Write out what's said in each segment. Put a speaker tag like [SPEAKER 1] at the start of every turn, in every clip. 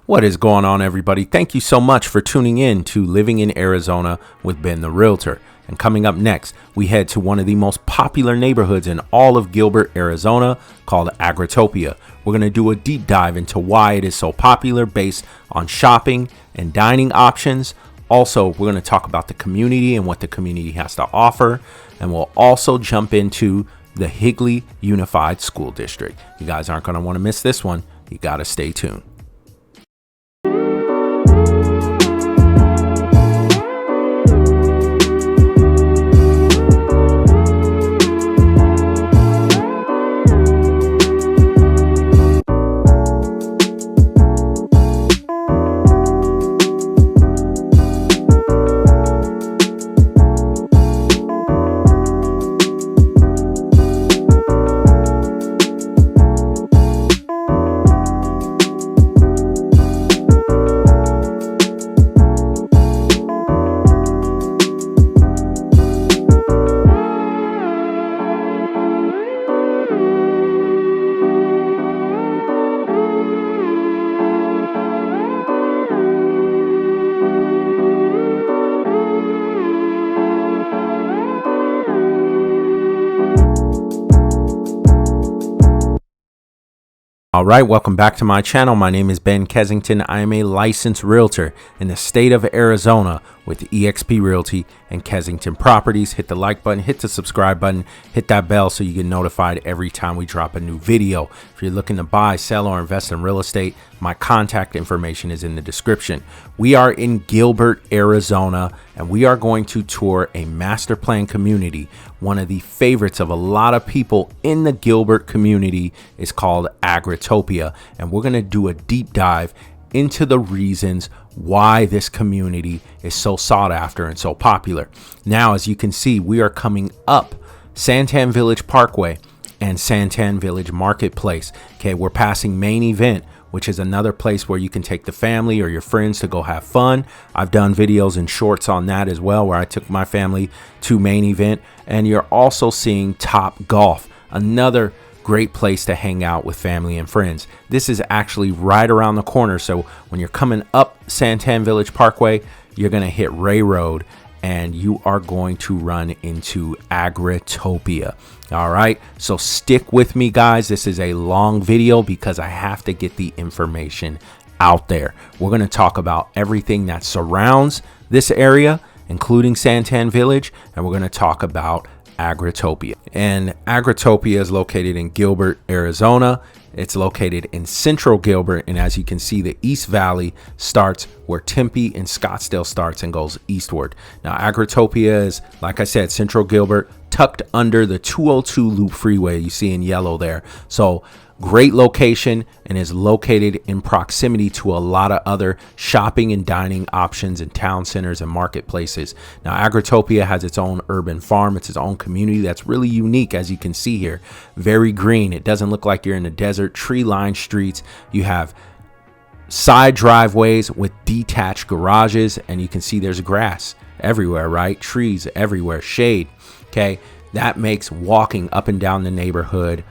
[SPEAKER 1] What is going on, everybody? Thank you so much for tuning in to Living in Arizona with Ben the Realtor. And coming up next, we head to one of the most popular neighborhoods in all of Gilbert, Arizona, called Agritopia. We're going to do a deep dive into why it is so popular based on shopping and dining options. Also, we're going to talk about the community and what the community has to offer. And we'll also jump into the Higley Unified School District. You guys aren't going to want to miss this one. You got to stay tuned. All right, welcome back to my channel. My name is Ben Kensington. I am a licensed realtor in the state of Arizona with eXp Realty and Kensington Properties. Hit the like button, hit the subscribe button, hit that bell so you get notified every time we drop a new video. If you're looking to buy, sell, or invest in real estate, my contact information is in the description. We are in Gilbert, Arizona, and we are going to tour a master plan community. One of the favorites of a lot of people in the Gilbert community is called Agritopia, and we're going to do a deep dive into the reasons why this community is so sought after and so popular. Now, as you can see, we are coming up Santan Village Parkway and Santan Village Marketplace. Okay, we're passing Main Event, which is another place where you can take the family or your friends to go have fun. I've done videos and shorts on that as well, where I took my family to Main Event. And you're also seeing Top Golf, another great place to hang out with family and friends. This is actually right around the corner. So when you're coming up Santan Village Parkway, you're going to hit Ray Road and you are going to run into Agritopia. All right, so stick with me, guys. This is a long video because I have to get the information out there. We're going to talk about everything that surrounds this area, including Santan Village, and we're going to talk about Agritopia. And Agritopia is located in Gilbert, Arizona. It's located in central Gilbert, and as you can see, the East Valley starts where Tempe and Scottsdale starts and goes eastward. Now, Agritopia is, like I said, central Gilbert, tucked under the 202 Loop Freeway you see in yellow there. So great location, and is located in proximity to a lot of other shopping and dining options in town centers and marketplaces. Now, Agritopia has its own urban farm. It's its own community that's really unique, as you can see here. Very green. It doesn't look like you're in the desert. Tree-lined streets. You have side driveways with detached garages, and you can see there's grass everywhere, right? Trees everywhere, shade. Okay, that makes walking up and down the neighborhood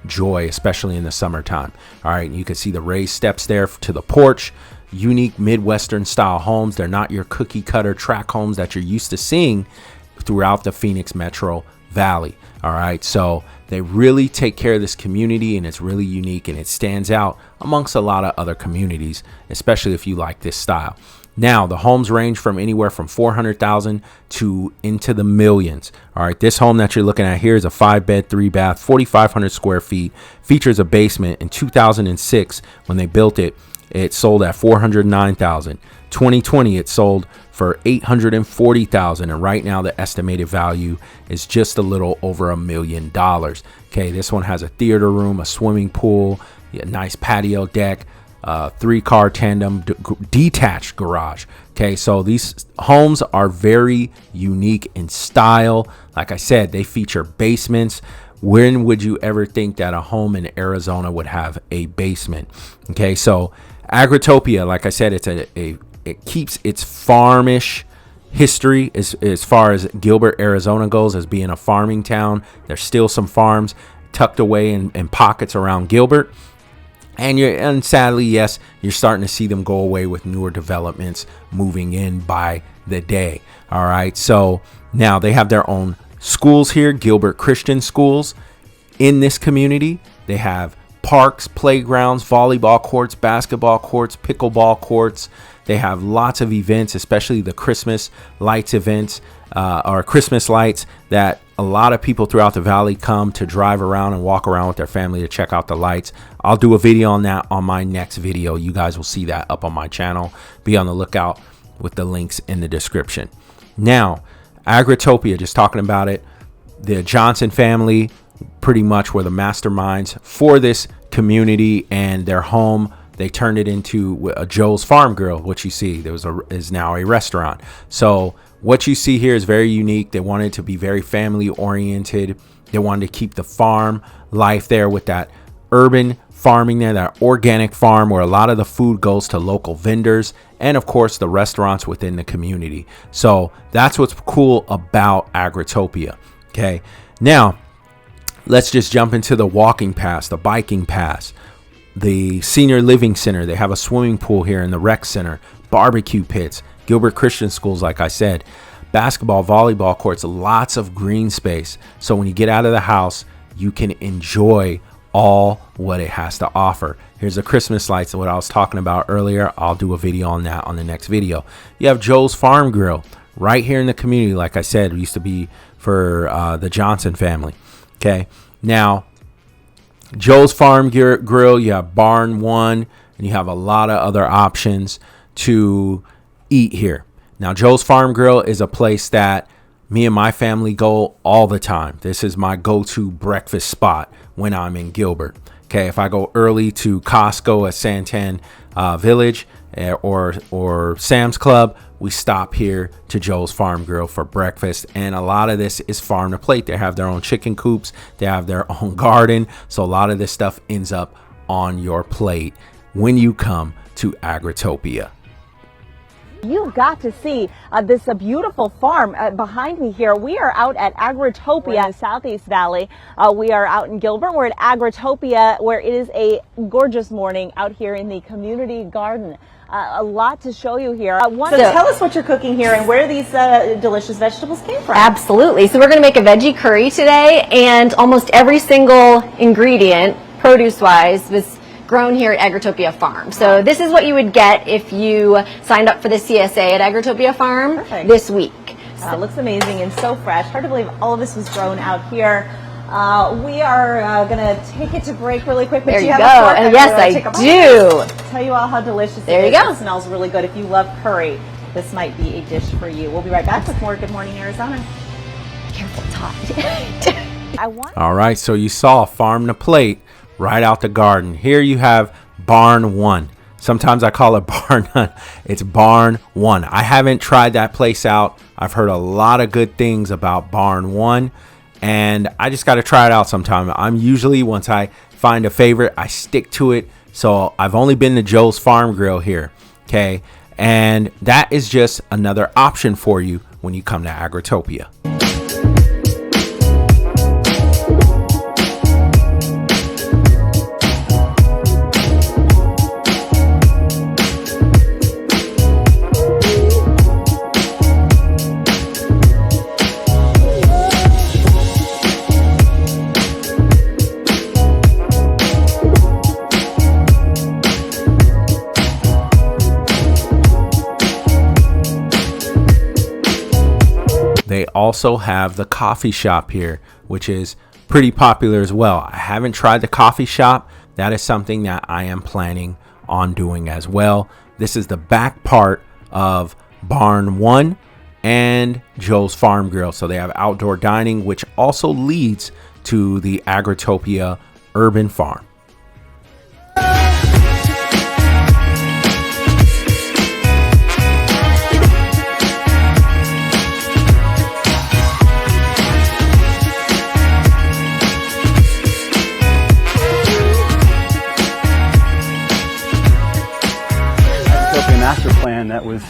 [SPEAKER 1] joy, especially in the summertime. All right, you can see the raised steps there to the porch. Unique Midwestern style homes. They're not your cookie cutter tract homes that you're used to seeing throughout the Phoenix Metro Valley. All right, so they really take care of this community, and it's really unique, and it stands out amongst a lot of other communities, especially if you like this style. Now, the homes range from anywhere from 400,000 to into the millions. All right, this home that you're looking at here is a 5-bed, 3-bath, 4,500 square feet. Features a basement. In 2006, when they built it, it sold at 409,000. 2020, it sold for 840,000, and right now the estimated value is just a little over $1 million. Okay, this one has a theater room, a swimming pool, a nice patio deck, 3-car tandem detached garage. Okay, so these homes are very unique in style. Like I said, they feature basements. When would you ever think that a home in Arizona would have a basement? Okay, so Agritopia, like I said, it keeps its farmish history as far as Gilbert, Arizona goes, as being a farming town. There's still some farms tucked away in pockets around Gilbert. And sadly, yes, you're starting to see them go away with newer developments moving in by the day. All right. So now they have their own schools here, Gilbert Christian schools in this community. They have parks, playgrounds, volleyball courts, basketball courts, pickleball courts. They have lots of events, especially the Christmas lights events or Christmas lights that a lot of people throughout the valley come to drive around and walk around with their family to check out the lights. I'll do a video on that on my next video. You guys will see that up on my channel. Be on the lookout with the links in the description. Now, Agritopia, just talking about it, the Johnson family pretty much were the masterminds for this community and their home. They turned it into a Joe's Farm Grill, which you see there is now a restaurant. So what you see here is very unique. They wanted it to be very family oriented. They wanted to keep the farm life there with that urban farming there, that organic farm where a lot of the food goes to local vendors and of course the restaurants within the community. So that's what's cool about Agritopia. Okay, now let's just jump into the walking paths, the biking paths, the senior living center. They have a swimming pool here in the rec center, barbecue pits, Gilbert Christian schools, like I said, basketball, volleyball courts, lots of green space. So when you get out of the house, you can enjoy all what it has to offer. Here's the Christmas lights, what I was talking about earlier. I'll do a video on that on the next video. You have Joe's Farm Grill right here in the community. Like I said, it used to be for the Johnson family. Okay, now Joe's Farm Grill, you have Barn One, and you have a lot of other options to eat here. Now, Joe's Farm Grill is a place that me and my family go all the time. This is my go-to breakfast spot when I'm in Gilbert. Okay, if I go early to Costco at Santan Village or Sam's Club, we stop here to Joe's Farm Grill for breakfast. And a lot of this is farm to plate. They have their own chicken coops. They have their own garden. So a lot of this stuff ends up on your plate when you come to Agritopia.
[SPEAKER 2] You've got to see this beautiful farm behind me here. We are out at Agritopia in the Southeast Valley. We are out in Gilbert. We're at Agritopia, where it is a gorgeous morning out here in the community garden. A lot to show you here. So tell us what you're cooking here and where these delicious vegetables came from.
[SPEAKER 3] Absolutely. So we're going to make a veggie curry today, and almost every single ingredient, produce-wise, was grown here at Agritopia Farm. So this is what you would get if you signed up for the CSA at Agritopia Farm this week.
[SPEAKER 2] It looks amazing and so fresh. Hard to believe all of this was grown out here. We are going to take it to break really quick. But
[SPEAKER 3] There you
[SPEAKER 2] have
[SPEAKER 3] go.
[SPEAKER 2] A fork
[SPEAKER 3] And yes, I do.
[SPEAKER 2] Tell you all how delicious it is.
[SPEAKER 3] There you go.
[SPEAKER 2] It smells really good. If you love curry, this might be a dish for you. We'll be right back with more Good Morning Arizona.
[SPEAKER 3] Careful, it's hot.
[SPEAKER 1] All right, so you saw farm to plate right out the garden. Here you have Barn One. Sometimes I call it Barn One. It's Barn One. I haven't tried that place out. I've heard a lot of good things about Barn One, and I just got to try it out sometime. I'm usually, once I find a favorite, I stick to it. So I've only been to Joe's Farm Grill here. Okay, and that is just another option for you when you come to Agritopia. They also have the coffee shop here, which is pretty popular as well. I haven't tried the coffee shop. That is something that I am planning on doing as well. This is the back part of Barn One and Joe's Farm Grill. So they have outdoor dining, which also leads to the Agritopia Urban Farm.
[SPEAKER 4] Master plan that was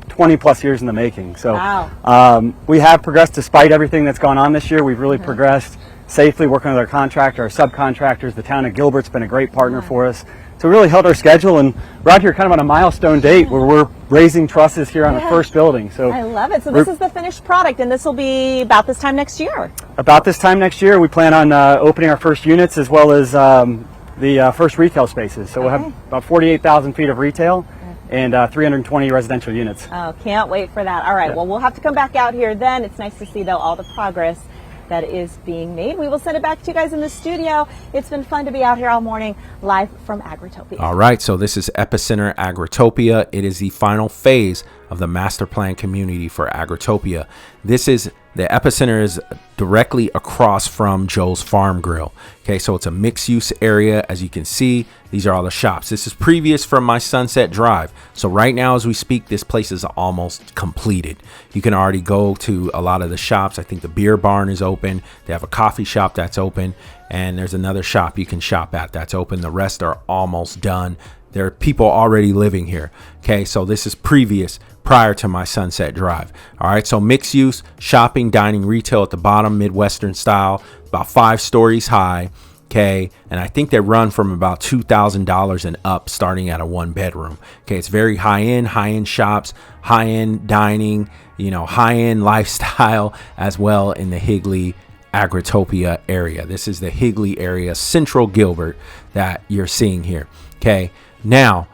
[SPEAKER 4] 20 plus years in the making. So
[SPEAKER 2] wow.
[SPEAKER 4] We have progressed despite everything that's gone on this year. We've really progressed safely, working with our contractor, our subcontractors. The town of Gilbert's been a great partner for us. So we really held our schedule, and we're out here kind of on a milestone date where we're raising trusses here on the first building. So
[SPEAKER 2] I love it. So this is the finished product, and this will be about this time next year.
[SPEAKER 4] About this time next year, we plan on opening our first units as well as the first retail spaces. So we'll have about 48,000 feet of retail and 320 residential units.
[SPEAKER 2] Oh, can't wait for that. All right, well, we'll have to come back out here then. It's nice to see, though, all the progress that is being made. We will send it back to you guys in the studio. It's been fun to be out here all morning, live from Agritopia.
[SPEAKER 1] All right, so this is Epicenter Agritopia. It is the final phase of the master plan community for Agritopia. The Epicenter is directly across from Joe's Farm Grill. Okay, so it's a mixed use area. As you can see, these are all the shops. This is previous from my Sunset Drive. So right now as we speak, this place is almost completed. You can already go to a lot of the shops. I think the beer barn is open. They have a coffee shop that's open. And there's another shop you can shop at that's open. The rest are almost done. There are people already living here. Okay, so this is prior to my Sunset Drive. All right, so mixed use, shopping, dining, retail at the bottom, Midwestern style, about 5 stories high. Okay, and I think they run from about $2,000 and up, starting at a 1-bedroom. Okay, it's very high-end shops, high-end dining, high-end lifestyle as well in the Higley Agritopia area. This is the Higley area, central Gilbert, that you're seeing here. Okay, now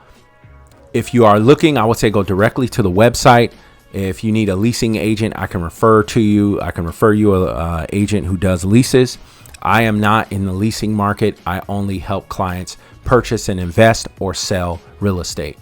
[SPEAKER 1] if you are looking, I would say go directly to the website. If you need a leasing agent, I can refer you a agent who does leases. I am not in the leasing market. I only help clients purchase and invest or sell real estate.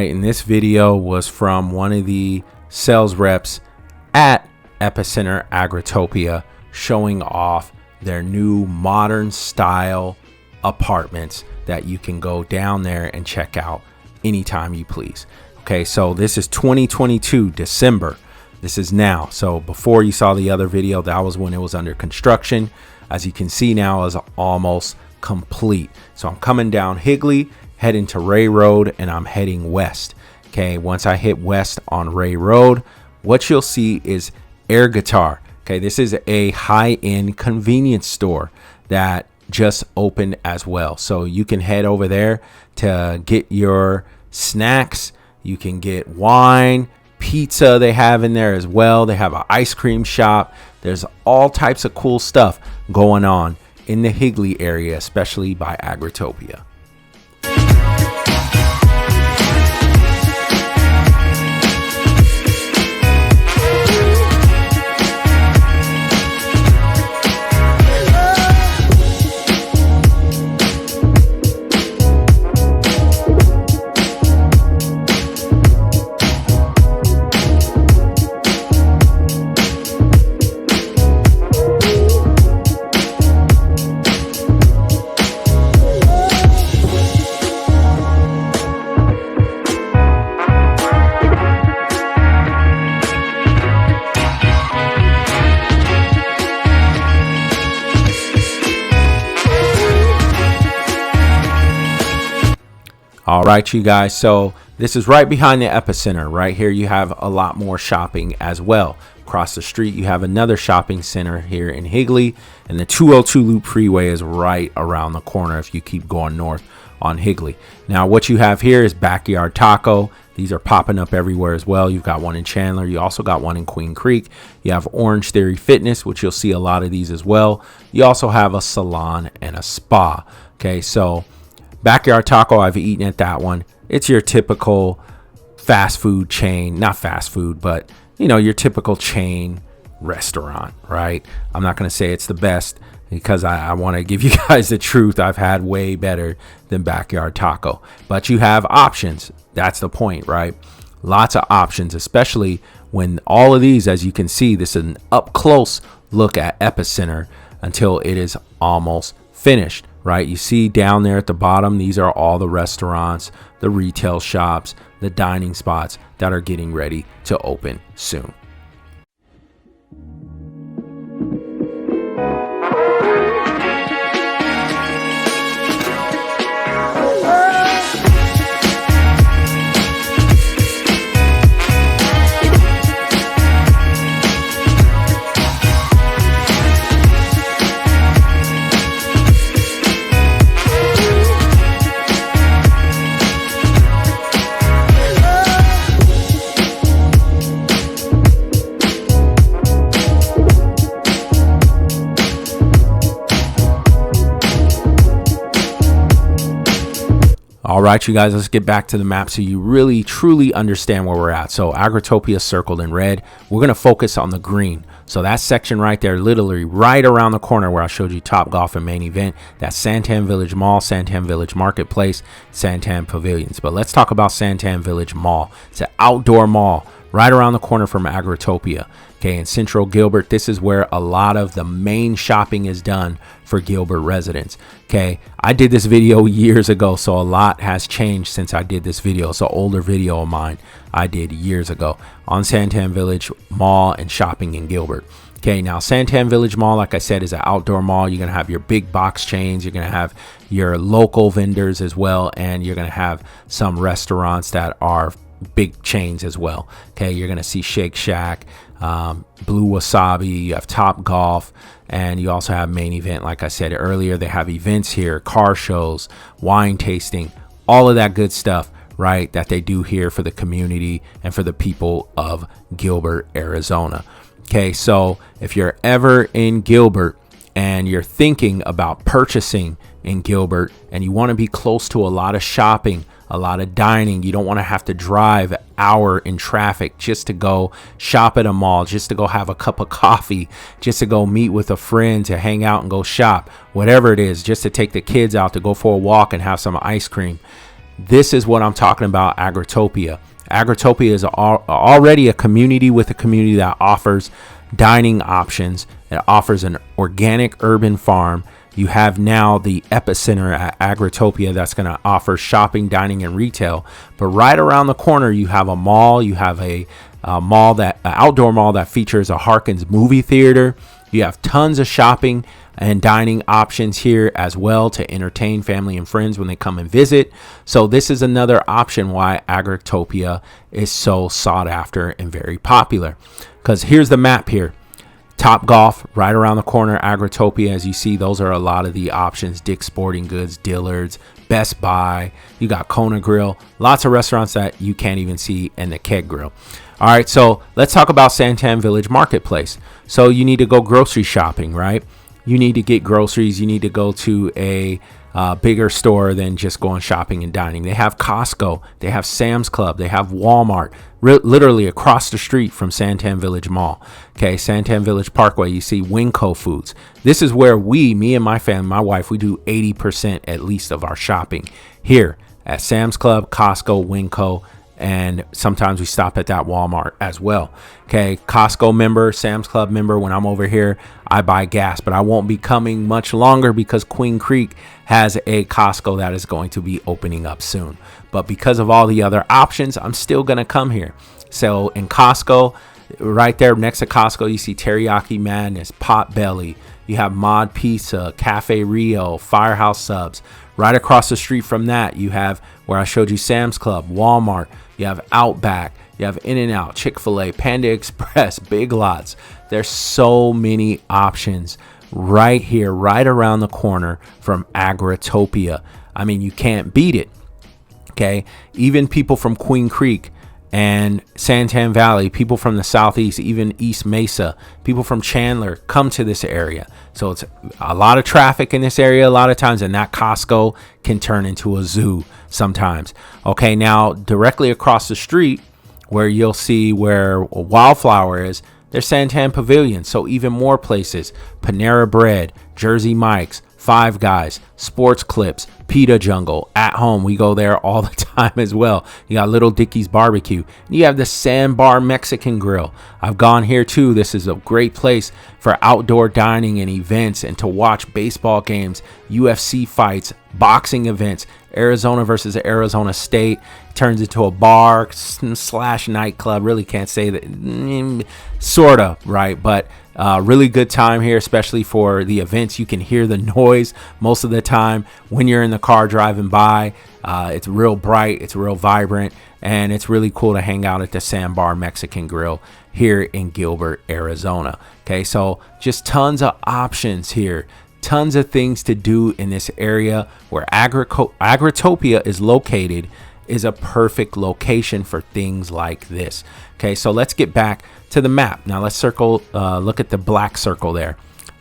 [SPEAKER 1] And this video was from one of the sales reps at Epicenter Agritopia showing off their new modern style apartments that you can go down there and check out anytime you please. Okay, so this is 2022 December. This is now. So before you saw the other video, that was when it was under construction. As you can see now, is almost complete. So I'm coming down Higley, heading to Ray Road, and I'm heading west. Okay, once I hit west on Ray Road, what you'll see is Air Guitar. Okay, this is a high-end convenience store that just opened as well. So you can head over there to get your snacks. You can get wine, pizza they have in there as well. They have an ice cream shop. There's all types of cool stuff going on in the Higley area, especially by Agritopia. All right, you guys, so this is right behind the Epicenter. Right here you have a lot more shopping as well. Across the street you have another shopping center here in Higley, and the 202 Loop Freeway is right around the corner if you keep going north on Higley. Now what you have here is Backyard Taco. These are popping up everywhere as well. You've got one in Chandler. You also got one in Queen Creek. You have Orange Theory Fitness, which you'll see a lot of these as well. You also have a salon and a spa. Okay, so Backyard Taco, I've eaten at that one. It's your typical fast food chain, not fast food, but your typical chain restaurant, right? I'm not going to say it's the best because I want to give you guys the truth. I've had way better than Backyard Taco, but you have options. That's the point, right? Lots of options, especially when all of these, as you can see, this is an up close look at Epicenter until it is almost finished, right? You see down there at the bottom, these are all the restaurants, the retail shops, the dining spots that are getting ready to open soon. All right, you guys, let's get back to the map so you really truly understand where we're at. So Agritopia circled in red. We're going to focus on the green. So that section right there, literally right around the corner where I showed you Top Golf and Main Event, that's Santan Village Mall, Santan Village Marketplace, Santan Pavilions. But let's talk about Santan Village Mall. It's an outdoor mall right around the corner from Agritopia. Okay, in Central Gilbert, this is where a lot of the main shopping is done for Gilbert residents. Okay, I did this video years ago, so a lot has changed since I did this video. It's an older video of mine I did years ago on Santan Village Mall and shopping in Gilbert. Okay, now Santan Village Mall, like I said, is an outdoor mall. You're going to have your big box chains. You're going to have your local vendors as well, and you're going to have some restaurants that are big chains as well. Okay, you're going to see Shake Shack, Blue Wasabi, you have Top Golf, and you also have Main Event. Like I said earlier, they have events here, car shows, wine tasting, all of that good stuff, right, that they do here for the community and for the people of Gilbert, Arizona. Okay, so if you're ever in Gilbert and you're thinking about purchasing in Gilbert and you want to be close to a lot of shopping, a lot of dining, you don't want to have to drive an hour in traffic just to go shop at a mall, just to go have a cup of coffee, just to go meet with a friend, to hang out and go shop, whatever it is, just to take the kids out to go for a walk and have some ice cream. This is what I'm talking about, Agritopia. Agritopia is already a community with a community that offers dining options. It offers an organic urban farm. You have now the Epicenter at Agritopia that's going to offer shopping, dining, and retail. But right around the corner, you have a mall. You have a mall that outdoor mall that features a Harkins movie theater. You have tons of shopping and dining options here as well to entertain family and friends when they come and visit. So this is another option why Agritopia is so sought after and very popular. Because here's the map here. Top Golf right around the corner, Agritopia, as you see, those are a lot of the options. Dick's Sporting Goods, Dillard's, Best Buy, you got Kona Grill, lots of restaurants that you can't even see, and the Keg Grill. All right, so let's talk about Santan Village Marketplace. So you need to go grocery shopping, right? You need to get groceries. You need to go to a bigger store than just going shopping and dining. They have Costco, they have Sam's Club, they have Walmart, literally across the street from Santan Village Mall. Okay, Santan Village Parkway, you see Winco Foods. This is where me and my family, my wife, we do 80% at least of our shopping here at Sam's Club, Costco, Winco, and sometimes we stop at that Walmart as well. Okay, Costco member, Sam's Club member. When I'm over here, I buy gas, but I won't be coming much longer because Queen Creek has a Costco that is going to be opening up soon. But because of all the other options, I'm still going to come here. So in Costco, right there next to Costco, you see Teriyaki Madness, Potbelly. You have Mod Pizza, Cafe Rio, Firehouse Subs. Right across the street from that, you have where I showed you Sam's Club, Walmart. You have Outback. You have In-N-Out, Chick-fil-A, Panda Express, Big Lots. There's so many options right here, right around the corner from Agritopia. I mean, you can't beat it. Okay, even people from Queen Creek and Santan Valley, people from the Southeast, even East Mesa, people from Chandler come to this area. So it's a lot of traffic in this area a lot of times, and that Costco can turn into a zoo sometimes. Okay, now directly across the street where you'll see where Wildflower is, there's Santan Pavilion. So even more places, Panera Bread, Jersey Mike's, Five Guys, Sports Clips, Pita Jungle, At Home. We go there all the time as well. You got Little Dickie's Barbecue. You have the Sandbar Mexican Grill. I've gone here too. This is a great place for outdoor dining and events and to watch baseball games, UFC fights, boxing events. Arizona versus Arizona State turns into a bar slash nightclub. Really can't say that, sort of, right? But really good time here, especially for the events. You can hear the noise most of the time when you're in the car driving by. It's real bright, it's real vibrant, and it's really cool to hang out at the Sandbar Mexican Grill here in Gilbert, Arizona. Okay, so just tons of options here. Tons of things to do in this area where Agritopia is located is a perfect location for things like this. Okay, so let's get back to the map. Now let's look at the black circle there.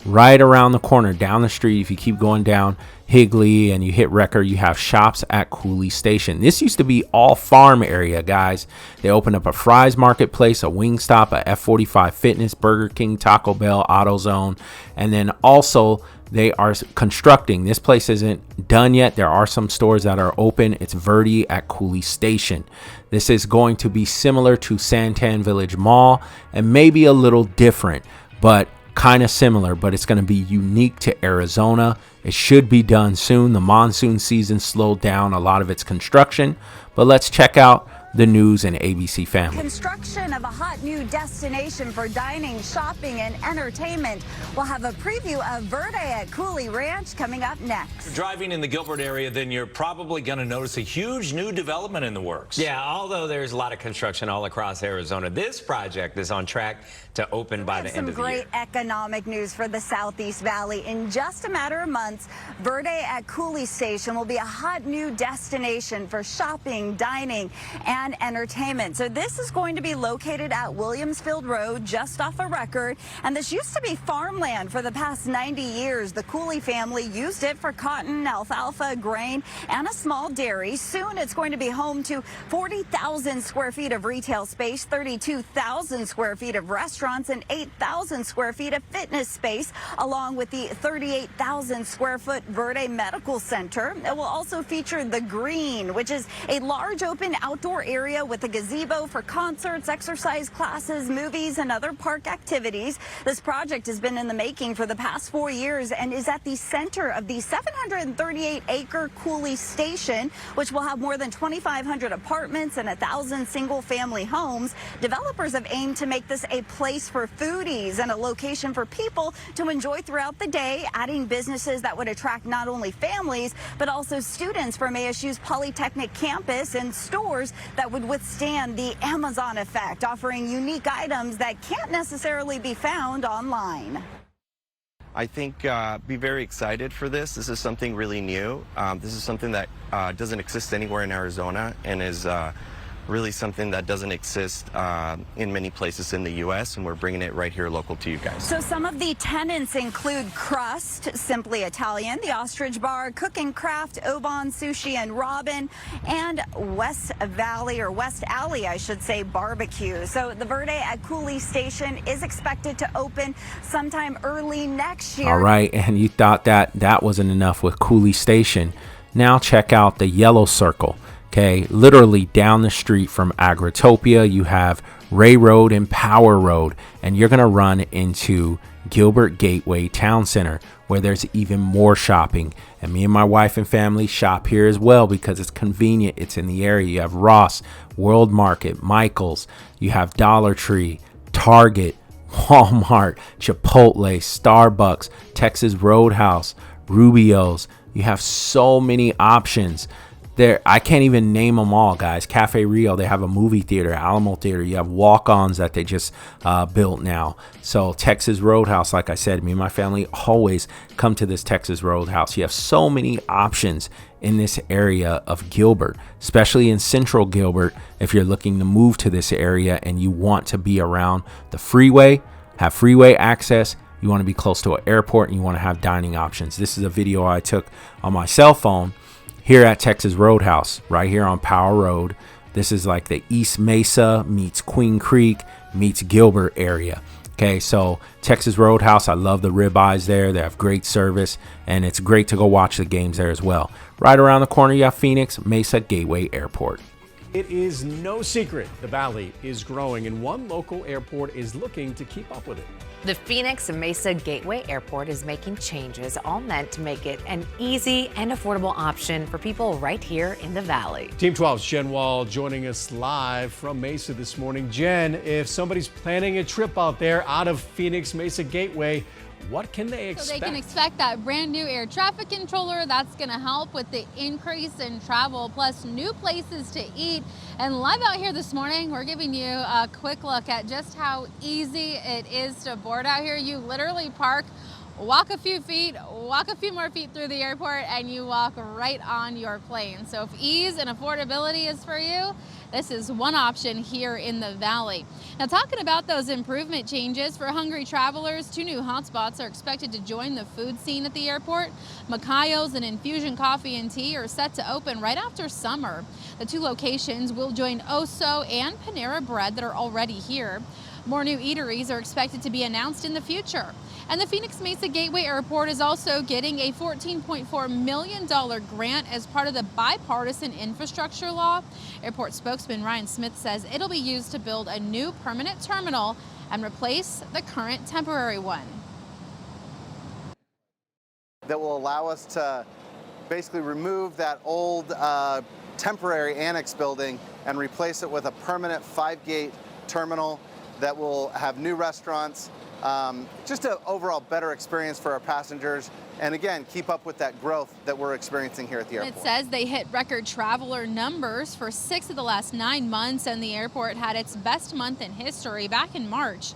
[SPEAKER 1] Right around the corner, down the street, if you keep going down Higley and you hit Wrecker, you have shops at Cooley Station. This used to be all farm area, guys. They opened up a Fry's Marketplace, a Wingstop, a F45 Fitness, Burger King, Taco Bell, AutoZone, and then also they are constructing. This place isn't done yet. There are some stores that are open. It's Verde at Cooley Station. This is going to be similar to Santan Village Mall and maybe a little different, but kind of similar, but it's going to be unique to Arizona. It should be done soon. The monsoon season slowed down a lot of its construction, but let's check out the news and ABC Family.
[SPEAKER 5] Construction of a hot new destination for dining, shopping, and entertainment. We'll have a preview of Verde at Cooley Ranch coming up next.
[SPEAKER 6] Driving in the Gilbert area, then you're probably going to notice a huge new development in the works.
[SPEAKER 7] Yeah, although there's a lot of construction all across Arizona, this project is on track to open by the end of the year.
[SPEAKER 5] Some great economic news for the Southeast Valley. In just a matter of months, Verde at Cooley Station will be a hot new destination for shopping, dining, and entertainment. So this is going to be located at Williamsfield Road, just off a record. And this used to be farmland for the past 90 years. The Cooley family used it for cotton, alfalfa, grain, and a small dairy. Soon it's going to be home to 40,000 square feet of retail space, 32,000 square feet of restaurants, and 8,000 square feet of fitness space, along with the 38,000 square foot Verde Medical Center. It will also feature the Green, which is a large open outdoor area with a gazebo for concerts, exercise classes, movies, and other park activities. This project has been in the making for the past 4 years and is at the center of the 738-acre Cooley Station, which will have more than 2,500 apartments and 1,000 single-family homes. Developers have aimed to make this a place for foodies and a location for people to enjoy throughout the day, adding businesses that would attract not only families, but also students from ASU's Polytechnic campus and stores that would withstand the Amazon effect, offering unique items that can't necessarily be found online.
[SPEAKER 8] I think be very excited for this. This is something really new. This is something that doesn't exist anywhere in Arizona and is really something that doesn't exist in many places in the U.S., and we're bringing it right here local to you guys.
[SPEAKER 5] So some of the tenants include Crust, Simply Italian, the Ostrich Bar, Cook and Craft, Oban Sushi and Robin, and West Alley, I should say, Barbecue. So the Verde at Cooley Station is expected to open sometime early next year.
[SPEAKER 1] All right, and you thought that wasn't enough with Cooley Station. Now check out the yellow circle. Okay, literally down the street from Agritopia, you have Ray Road and Power Road, and you're going to run into Gilbert Gateway Town Center, where there's even more shopping. And me and my wife and family shop here as well because it's convenient. It's in the area. You have Ross, World Market, Michael's, you have Dollar Tree, Target, Walmart, Chipotle, Starbucks, Texas Roadhouse, Rubio's. You have so many options. There, I can't even name them all, guys. Cafe Rio, they have a movie theater, Alamo Theater. You have walk-ons that they just built now. So Texas Roadhouse, like I said, me and my family always come to this Texas Roadhouse. You have so many options in this area of Gilbert, especially in central Gilbert. If you're looking to move to this area and you want to be around the freeway, have freeway access, you want to be close to an airport, and you want to have dining options. This is a video I took on my cell phone here at Texas Roadhouse, right here on Power Road. This is like the East Mesa meets Queen Creek meets Gilbert area. Okay, so Texas Roadhouse, I love the ribeyes there. They have great service, and it's great to go watch the games there as well. Right around the corner, you have Phoenix Mesa Gateway Airport.
[SPEAKER 9] It is no secret the Valley is growing, and one local airport is looking to keep up with it.
[SPEAKER 10] The Phoenix Mesa Gateway Airport is making changes, all meant to make it an easy and affordable option for people right here in the Valley.
[SPEAKER 9] Team 12's Jen Wall joining us live from Mesa this morning. Jen, if somebody's planning a trip out there out of Phoenix Mesa Gateway, what can they expect?
[SPEAKER 11] So they can expect that brand new air traffic controller. That's going to help with the increase in travel, plus new places to eat. And live out here this morning, we're giving you a quick look at just how easy it is to board out here. You literally park, walk a few feet, walk a few more feet through the airport, and you walk right on your plane. So if ease and affordability is for you, this is one option here in the Valley. Now, talking about those improvement changes for hungry travelers, 2 new hotspots are expected to join the food scene at the airport. Macayo's and Infusion Coffee and Tea are set to open right after summer. The 2 locations will join Oso and Panera Bread that are already here. More new eateries are expected to be announced in the future. And the Phoenix Mesa Gateway Airport is also getting a $14.4 million grant as part of the bipartisan infrastructure law. Airport spokesman Ryan Smith says it'll be used to build a new permanent terminal and replace the current temporary one.
[SPEAKER 12] That will allow us to basically remove that old temporary annex building and replace it with a permanent 5-gate terminal that will have new restaurants, just an overall better experience for our passengers, and again, keep up with that growth that we're experiencing here at the airport.
[SPEAKER 11] It says they hit record traveler numbers for 6 of the last 9 months, and the airport had its best month in history back in March.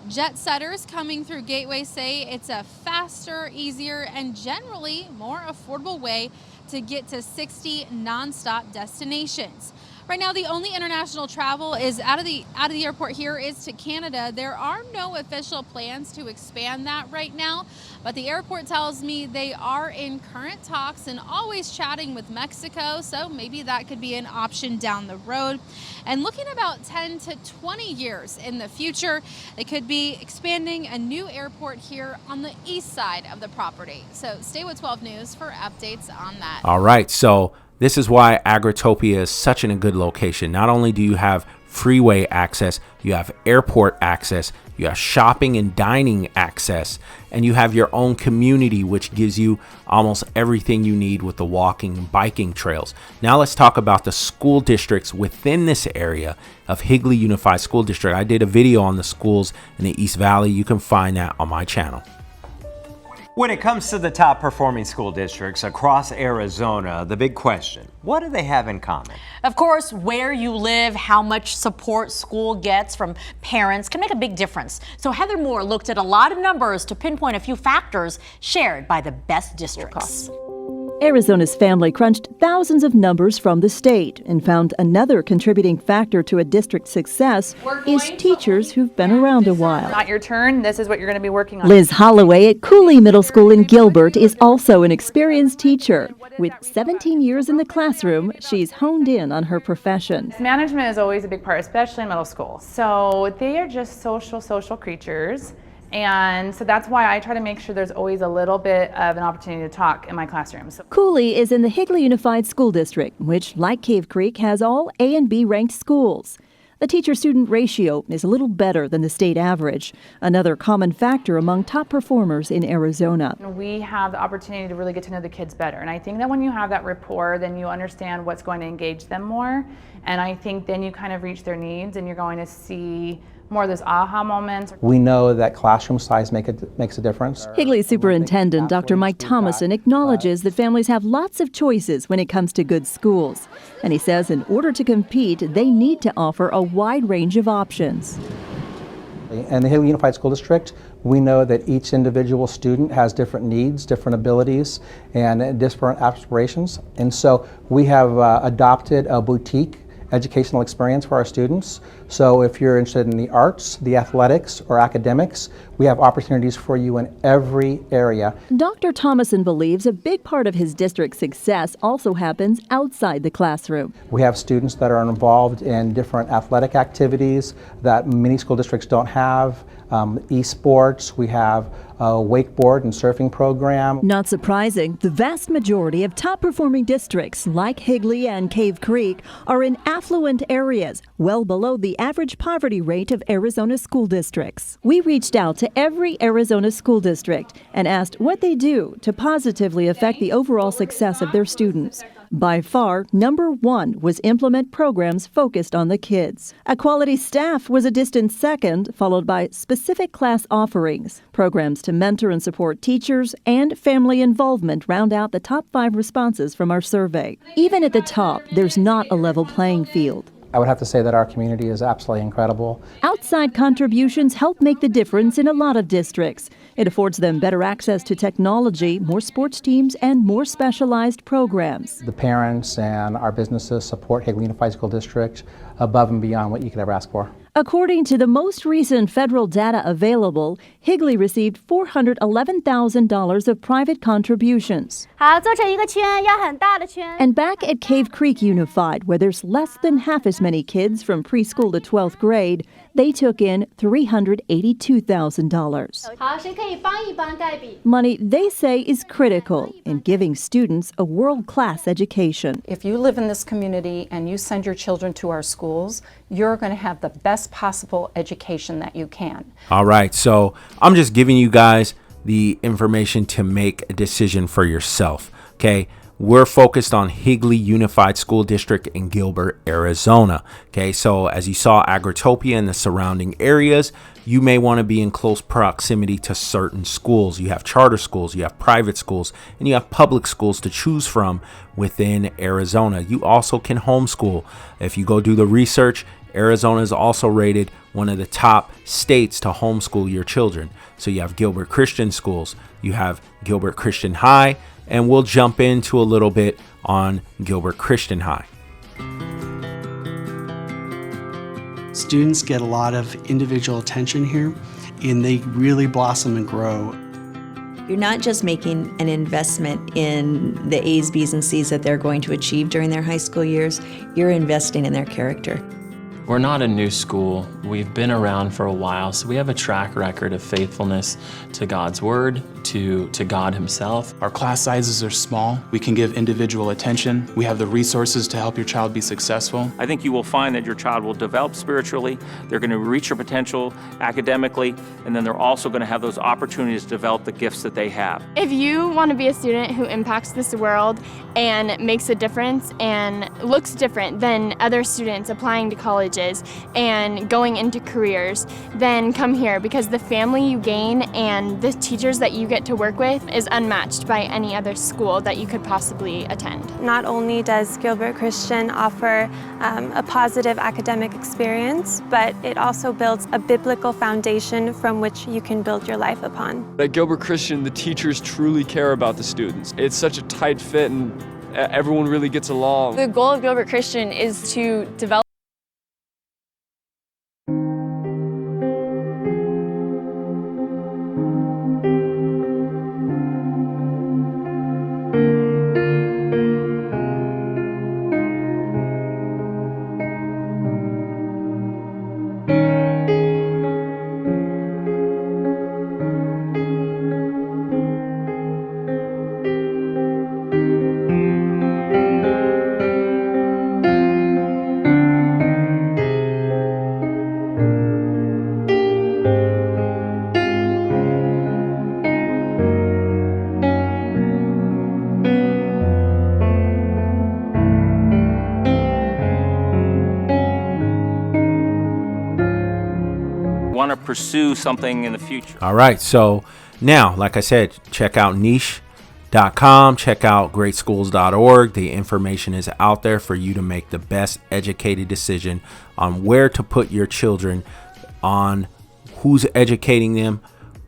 [SPEAKER 11] Jet setters coming through Gateway say it's a faster, easier, and generally more affordable way to get to 60 nonstop destinations. Right now, the only international travel is out of the airport here is to Canada. There are no official plans to expand that right now, but the airport tells me they are in current talks and always chatting with Mexico, so maybe that could be an option down the road. And looking about 10 to 20 years in the future, they could be expanding a new airport here on the east side of the property. So stay with 12 News for updates on that.
[SPEAKER 1] All right, so this is why Agritopia is such a good location. Not only do you have freeway access, you have airport access, you have shopping and dining access, and you have your own community, which gives you almost everything you need with the walking and biking trails. Now let's talk about the school districts within this area of Higley Unified School District. I did a video on the schools in the East Valley. You can find that on my channel.
[SPEAKER 7] When it comes to the top performing school districts across Arizona, the big question, what do they have in common?
[SPEAKER 13] Of course, where you live, how much support school gets from parents can make a big difference. So Heather Moore looked at a lot of numbers to pinpoint a few factors shared by the best districts.
[SPEAKER 14] Arizona's family crunched thousands of numbers from the state and found another contributing factor to a district's success is teachers who've been around a while.
[SPEAKER 15] Not your turn. This is what you're going to be working on.
[SPEAKER 14] Liz Holloway at Cooley Middle School in Gilbert is also an experienced teacher. With 17 years in the classroom, she's honed in on her profession.
[SPEAKER 15] Management is always a big part, especially in middle school. So they are just social creatures. And so that's why I try to make sure there's always a little bit of an opportunity to talk in my classroom.
[SPEAKER 14] Cooley is in the Higley Unified School District, which, like Cave Creek, has all A and B ranked schools. The teacher-student ratio is a little better than the state average, another common factor among top performers in Arizona.
[SPEAKER 15] We have the opportunity to really get to know the kids better. And I think that when you have that rapport, then you understand what's going to engage them more. And I think then you kind of reach their needs and you're going to see more of those aha moments.
[SPEAKER 16] We know that classroom size makes a difference.
[SPEAKER 14] Higley Superintendent Dr. Mike Thomason acknowledges that families have lots of choices when it comes to good schools. And he says in order to compete, they need to offer a wide range of options.
[SPEAKER 16] In the Higley Unified School District, we know that each individual student has different needs, different abilities, and different aspirations. And so we have adopted a boutique educational experience for our students. So if you're interested in the arts, the athletics, or academics, we have opportunities for you in every area.
[SPEAKER 14] Dr. Thomason believes a big part of his district's success also happens outside the classroom.
[SPEAKER 16] We have students that are involved in different athletic activities that many school districts don't have. Esports, we have a wakeboard and surfing program.
[SPEAKER 14] Not surprising, the vast majority of top-performing districts like Higley and Cave Creek are in affluent areas, well below the average poverty rate of Arizona school districts. We reached out to every Arizona school district and asked what they do to positively affect the overall success of their students. By far, number one was implement programs focused on the kids. A quality staff was a distant second, followed by specific class offerings. Programs to mentor and support teachers and family involvement round out the top 5 responses from our survey. Even at the top, there's not a level playing field.
[SPEAKER 16] I would have to say that our community is absolutely incredible.
[SPEAKER 14] Outside contributions help make the difference in a lot of districts. It affords them better access to technology, more sports teams, and more specialized programs.
[SPEAKER 16] The parents and our businesses support Higley Unified School District above and beyond what you could ever ask for.
[SPEAKER 14] According to the most recent federal data available, Higley received $411,000 of private contributions.
[SPEAKER 17] 好，做成一个圈，要很大的圈。
[SPEAKER 14] And back at Cave Creek Unified, where there's less than half as many kids from preschool to 12th grade, they took in $382,000.
[SPEAKER 17] 好，谁可以帮一帮盖比？
[SPEAKER 14] Money they say is critical in giving students a world-class education.
[SPEAKER 18] If you live in this community and you send your children to our schools, you're going to have the best possible education that you can.
[SPEAKER 1] All right, so I'm just giving you guys the information to make a decision for yourself, okay? We're focused on Higley Unified School District in Gilbert, Arizona. Okay, so as you saw Agritopia and the surrounding areas, you may want to be in close proximity to certain schools. You have charter schools, you have private schools, and you have public schools to choose from within Arizona. You also can homeschool. If you go do the research, Arizona is also rated one of the top states to homeschool your children. So you have Gilbert Christian schools, you have Gilbert Christian High, and we'll jump into a little bit on Gilbert Christian High.
[SPEAKER 19] Students get a lot of individual attention here, and they really blossom and grow.
[SPEAKER 20] You're not just making an investment in the A's, B's, and C's that they're going to achieve during their high school years, you're investing in their character.
[SPEAKER 21] We're not a new school. We've been around for a while, so we have a track record of faithfulness to God's Word, to God Himself.
[SPEAKER 22] Our class sizes are small. We can give individual attention. We have the resources to help your child be successful.
[SPEAKER 23] I think you will find that your child will develop spiritually, they're going to reach their potential academically, and then they're also going to have those opportunities to develop the gifts that they have.
[SPEAKER 24] If you want to be a student who impacts this world and makes a difference and looks different than other students applying to colleges and going into careers, then come here, because the family you gain and the teachers that you get to work with is unmatched by any other school that you could possibly attend.
[SPEAKER 25] Not only does Gilbert Christian offer a positive academic experience, but it also builds a biblical foundation from which you can build your life upon.
[SPEAKER 26] At Gilbert Christian, the teachers truly care about the students. It's such a tight fit and everyone really gets along.
[SPEAKER 24] The goal of Gilbert Christian is to develop want to pursue something in the future.
[SPEAKER 1] All right, so now, like I said, check out niche.com, check out greatschools.org. The information is out there for you to make the best educated decision on where to put your children, on who's educating them,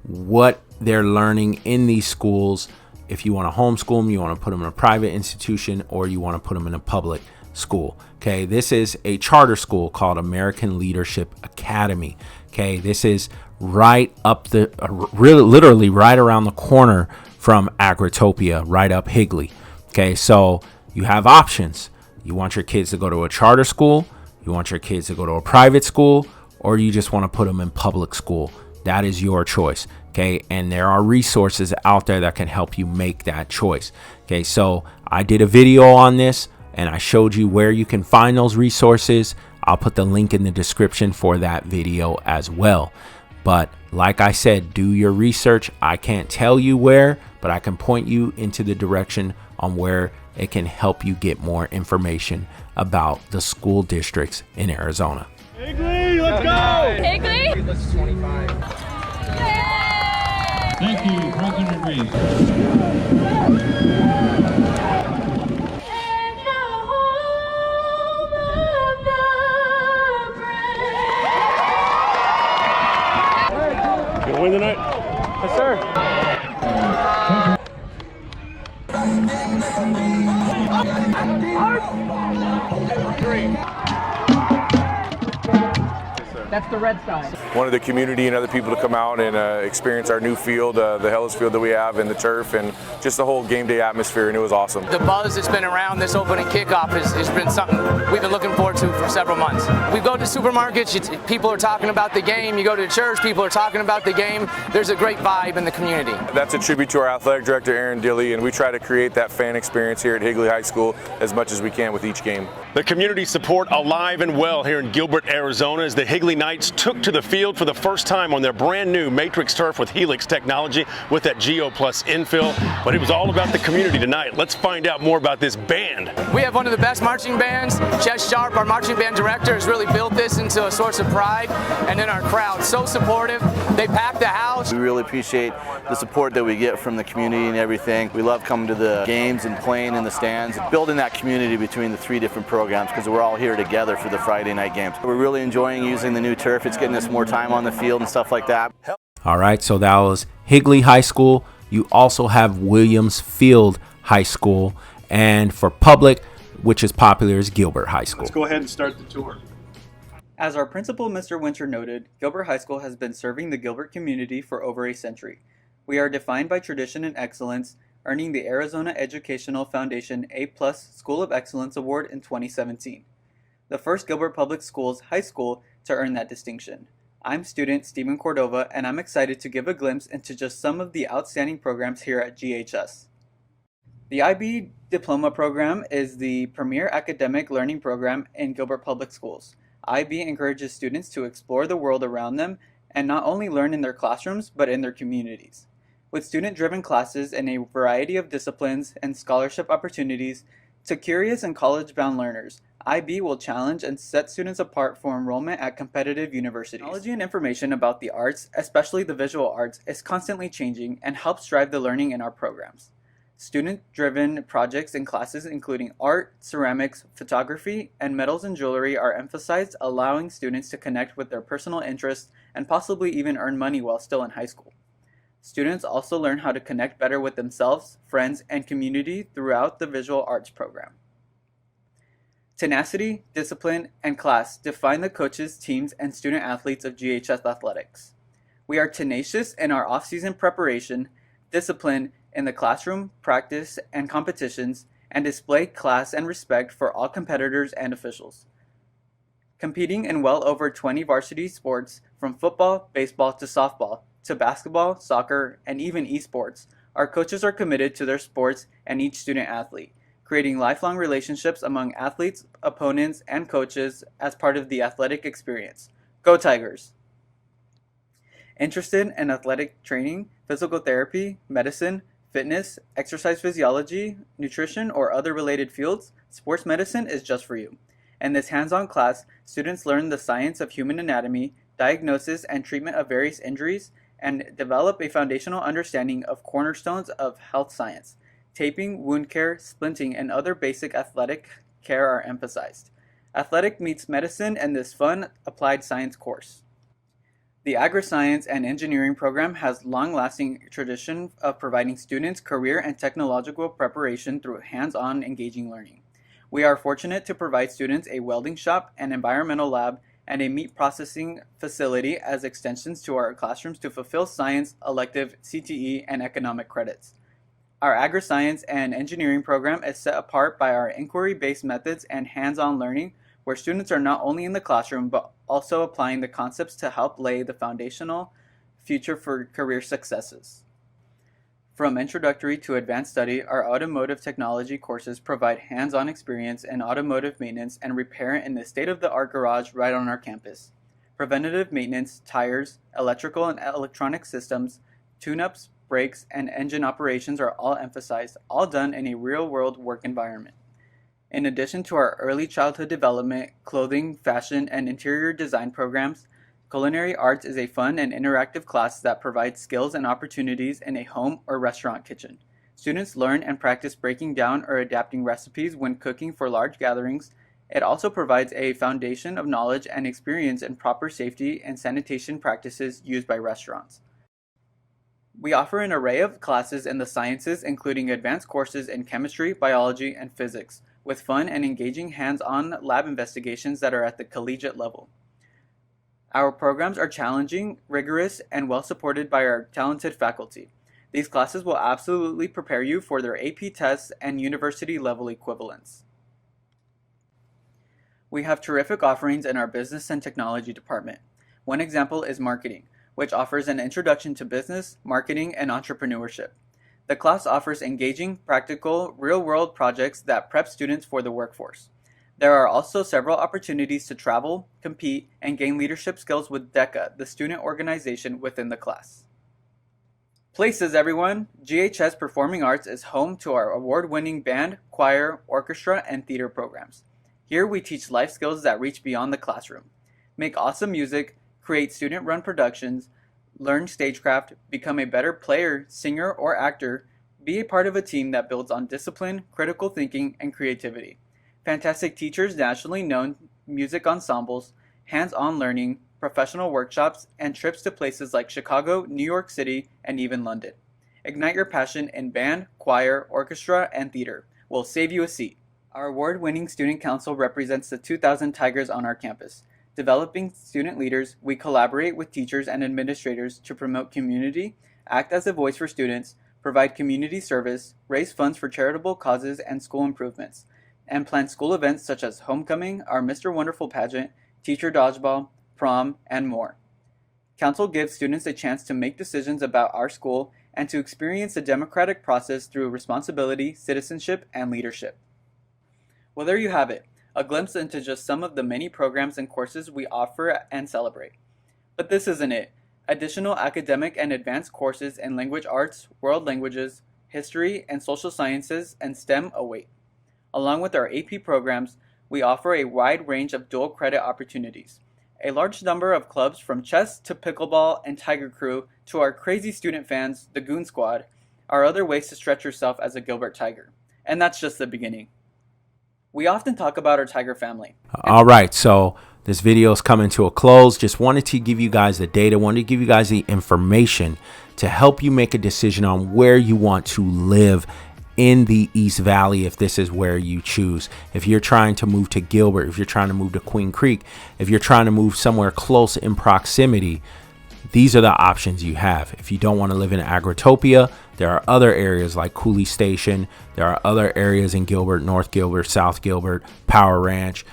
[SPEAKER 1] what they're learning in these schools. If you want to homeschool them, you want to put them in a private institution, or you want to put them in a public school. Okay, this is a charter school called American Leadership Academy. Okay, this is right up the, really literally right around the corner from Agritopia, right up Higley. Okay, so you have options. You want your kids to go to a charter school, you want your kids to go to a private school, or you just want to put them in public school. That is your choice. Okay, and there are resources out there that can help you make that choice. Okay, so I did a video on this and I showed you where you can find those resources. I'll put the link in the description for that video as well. But like I said, do your research. I can't tell you where, but I can point you into the direction on where it can help you get more information about the school districts in Arizona.
[SPEAKER 2] Higley, let's go!
[SPEAKER 3] Higley?
[SPEAKER 2] Let's 25. Thank you, President Reed. Gonna win tonight? Yes, sir.
[SPEAKER 4] That's the red side.
[SPEAKER 5] Wanted the community and other people to come out and experience our new field, the Hellas field that we have, and the turf, and just the whole game day atmosphere, and it was awesome.
[SPEAKER 6] The buzz that's been around this opening kickoff has been something we've been looking forward to for several months. We go to supermarkets, people are talking about the game. You go to church, people are talking about the game. There's a great vibe in the community.
[SPEAKER 5] That's a tribute to our athletic director, Aaron Dilley, and we try to create that fan experience here at Higley High School as much as we can with each game.
[SPEAKER 2] The community support alive and well here in Gilbert, Arizona, as the Higley Knights took to the field for the first time on their brand new Matrix turf with Helix technology with that Geo Plus infill. But it was all about the community tonight. Let's find out more about this band.
[SPEAKER 6] We have one of the best marching bands. Ches Sharp, our marching band director, has really built this into a source of pride. And then our crowd, so supportive. They packed the house.
[SPEAKER 12] We really appreciate the support that we get from the community and everything. We love coming to the games and playing in the stands, building that community between the three different programs because we're all here together for the Friday night games. We're really enjoying using the new turf. It's getting us more time on the field and stuff like that.
[SPEAKER 1] All right, so that was Higley High School. You also have Williams Field High School, and for public, which is popular, is Gilbert High School.
[SPEAKER 2] Let's go ahead and start the tour.
[SPEAKER 8] As our principal, Mr. Winter, noted, Gilbert High School has been serving the Gilbert community for over a century. We are defined by tradition and excellence, earning the Arizona Educational Foundation A+ School of Excellence Award in 2017. The first Gilbert Public Schools high school to earn that distinction. I'm student Stephen Cordova, and I'm excited to give a glimpse into just some of the outstanding programs here at GHS. The IB Diploma Program is the premier academic learning program in Gilbert Public Schools. IB encourages students to explore the world around them and not only learn in their classrooms, but in their communities. With student-driven classes in a variety of disciplines and scholarship opportunities to curious and college-bound learners, IB will challenge and set students apart for enrollment at competitive universities. Technology and information about the arts, especially the visual arts, is constantly changing and helps drive the learning in our programs. Student-driven projects in classes including art, ceramics, photography, and metals and jewelry are emphasized, allowing students to connect with their personal interests and possibly even earn money while still in high school. Students also learn how to connect better with themselves, friends, and community throughout the visual arts program. Tenacity, discipline, and class define the coaches, teams, and student athletes of GHS athletics. We are tenacious in our off-season preparation, disciplined in the classroom, practice, and competitions, and display class and respect for all competitors and officials. Competing in well over 20 varsity sports, from football, baseball, to softball, to basketball, soccer, and even esports, our coaches are committed to their sports and each student athlete, creating lifelong relationships among athletes, opponents, and coaches as part of the athletic experience. Go Tigers! Interested in athletic training, physical therapy, medicine, fitness, exercise physiology, nutrition, or other related fields? Sports medicine is just for you. In this hands-on class, students learn the science of human anatomy, diagnosis and treatment of various injuries, and develop a foundational understanding of cornerstones of health science. Taping, wound care, splinting, and other basic athletic care are emphasized. Athletic meets medicine in this fun, applied science course. The Agri-Science and Engineering program has long-lasting tradition of providing students career and technological preparation through hands-on engaging learning. We are fortunate to provide students a welding shop, an environmental lab, and a meat processing facility as extensions to our classrooms to fulfill science, elective, CTE, and economic credits. Our agri-science and engineering program is set apart by our inquiry-based methods and hands-on learning, where students are not only in the classroom but also applying the concepts to help lay the foundational future for career successes. From introductory to advanced study, our automotive technology courses provide hands-on experience in automotive maintenance and repair in the state-of-the-art garage right on our campus. Preventative maintenance, tires, electrical and electronic systems, tune-ups, brakes, and engine operations are all emphasized, all done in a real-world work environment. In addition to our early childhood development, clothing, fashion, and interior design programs, Culinary Arts is a fun and interactive class that provides skills and opportunities in a home or restaurant kitchen. Students learn and practice breaking down or adapting recipes when cooking for large gatherings. It also provides a foundation of knowledge and experience in proper safety and sanitation practices used by restaurants. We offer an array of classes in the sciences, including advanced courses in chemistry, biology, and physics, with fun and engaging hands-on lab investigations that are at the collegiate level. Our programs are challenging, rigorous, and well supported by our talented faculty. These classes will absolutely prepare you for their AP tests and university-level equivalents. We have terrific offerings in our business and technology department. One example is marketing, which offers an introduction to business, marketing, and entrepreneurship. The class offers engaging, practical, real-world projects that prep students for the workforce. There are also several opportunities to travel, compete, and gain leadership skills with DECA, the student organization within the class. Places, everyone! GHS Performing Arts is home to our award-winning band, choir, orchestra, and theater programs. Here we teach life skills that reach beyond the classroom. Make awesome music, create student-run productions, learn stagecraft, become a better player, singer, or actor, be a part of a team that builds on discipline, critical thinking, and creativity. Fantastic teachers, nationally known music ensembles, hands-on learning, professional workshops, and trips to places like Chicago, New York City, and even London. Ignite your passion in band, choir, orchestra, and theater. We'll save you a seat. Our award-winning student council represents the 2,000 Tigers on our campus. Developing student leaders, we collaborate with teachers and administrators to promote community, act as a voice for students, provide community service, raise funds for charitable causes and school improvements, and plan school events such as homecoming, our Mr. Wonderful pageant, teacher dodgeball, prom, and more. Council gives students a chance to make decisions about our school and to experience the democratic process through responsibility, citizenship, and leadership. Well, there you have it. A glimpse into just some of the many programs and courses we offer and celebrate. But this isn't it. Additional academic and advanced courses in language arts, world languages, history, and social sciences, and STEM await. Along with our AP programs, we offer a wide range of dual credit opportunities. A large number of clubs from chess to pickleball and Tiger Crew to our crazy student fans, the Goon Squad, are other ways to stretch yourself as a Gilbert Tiger. And that's just the beginning. We often talk about our Tiger family.
[SPEAKER 1] All right, so this video is coming to a close. Just wanted to give you guys the data, wanted to give you guys the information to help you make a decision on where you want to live in the East Valley if this is where you choose. If you're trying to move to Gilbert, if you're trying to move to Queen Creek, if you're trying to move somewhere close in proximity, these are the options you have. If you don't want to live in Agritopia, there are other areas like Cooley Station. There are other areas in Gilbert, North Gilbert, South Gilbert, Power Ranch,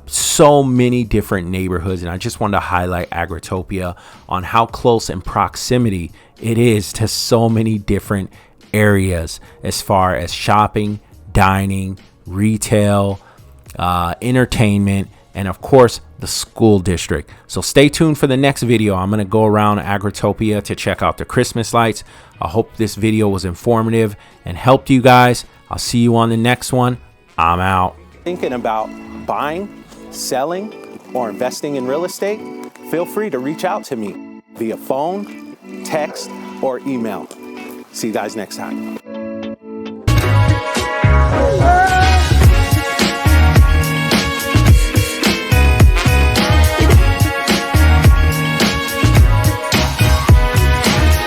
[SPEAKER 1] so many different neighborhoods. And I just wanted to highlight Agritopia on how close in proximity it is to so many different areas as far as shopping, dining, retail, entertainment, and of course the school district. So stay tuned for the next video. I'm going to go around Agritopia to check out the Christmas lights. I hope this video was informative and helped you guys. I'll see you on the next one. I'm out.
[SPEAKER 3] Thinking about buying, selling, or investing in real estate? Feel free to reach out to me via phone, text, or email. See you guys next time.